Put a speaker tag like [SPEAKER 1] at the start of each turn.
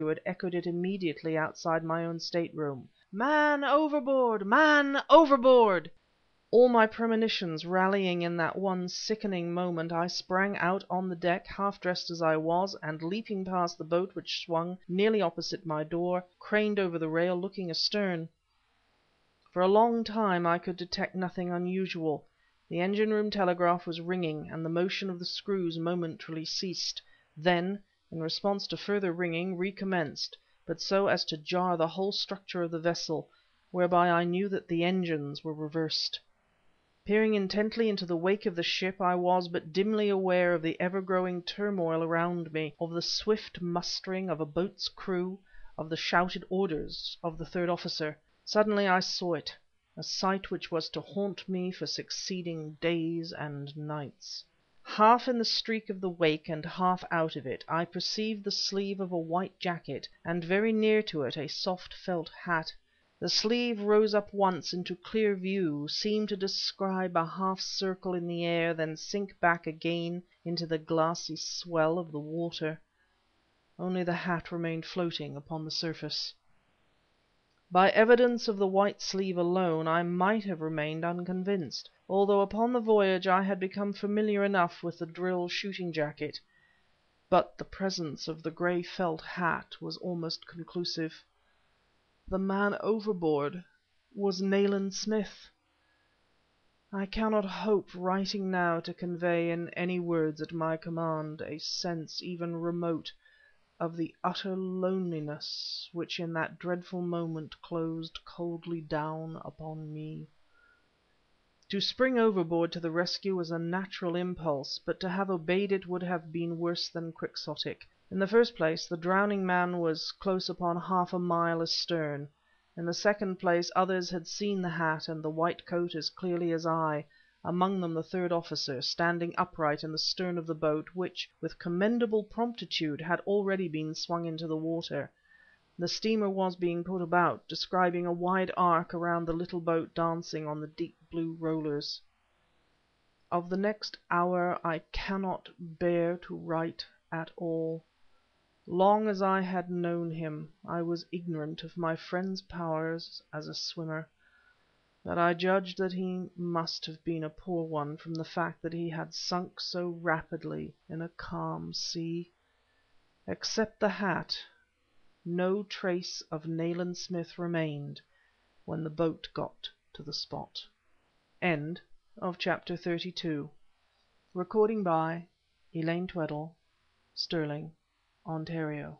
[SPEAKER 1] had echoed it immediately outside my own stateroom. "Man overboard! Man overboard!" All my premonitions rallying in that one sickening moment, I sprang out on the deck, half dressed as I was, and leaping past the boat which swung nearly opposite my door, craned over the rail, looking astern. For a long time I could detect nothing unusual. The engine room telegraph was ringing, and the motion of the screws momentarily ceased; then, in response to further ringing, recommenced, but so as to jar the whole structure of the vessel, whereby I knew that the engines were reversed. Peering intently into the wake of the ship, I was but dimly aware of the ever growing turmoil around me, of the swift mustering of a boat's crew, of the shouted orders of the third officer. Suddenly I saw it, a sight which was to haunt me for succeeding days and nights. Half in the streak of the wake and half out of it, I perceived the sleeve of a white jacket, and very near to it a soft felt hat. The sleeve rose up once into clear view, seemed to describe a half circle in the air, then sink back again into the glassy swell of the water. Only the hat remained floating upon the surface. By evidence of the white sleeve alone, I might have remained unconvinced, although upon the voyage I had become familiar enough with the drill shooting jacket. But the presence of the gray felt hat was almost conclusive. The man overboard was Nayland Smith! I cannot hope, writing now, to convey in any words at my command a sense, even remote, of the utter loneliness which in that dreadful moment closed coldly down upon me. To spring overboard to the rescue was a natural impulse, but to have obeyed it would have been worse than quixotic. In the first place, the drowning man was close upon half a mile astern. In the second place, others had seen the hat and the white coat as clearly as I, among them the third officer, standing upright in the stern of the boat, which, with commendable promptitude, had already been swung into the water. The steamer was being put about, describing a wide arc around the little boat dancing on the deep blue rollers. Of the next hour I cannot bear to write at all. Long as I had known him, I was ignorant of my friend's powers as a swimmer, but I judged that he must have been a poor one from the fact that he had sunk so rapidly in a calm sea. Except the hat, no trace of Nayland Smith remained when the boat got to the spot. Chapter 32. Recording by Elaine Tweddle, Stirling, Ontario.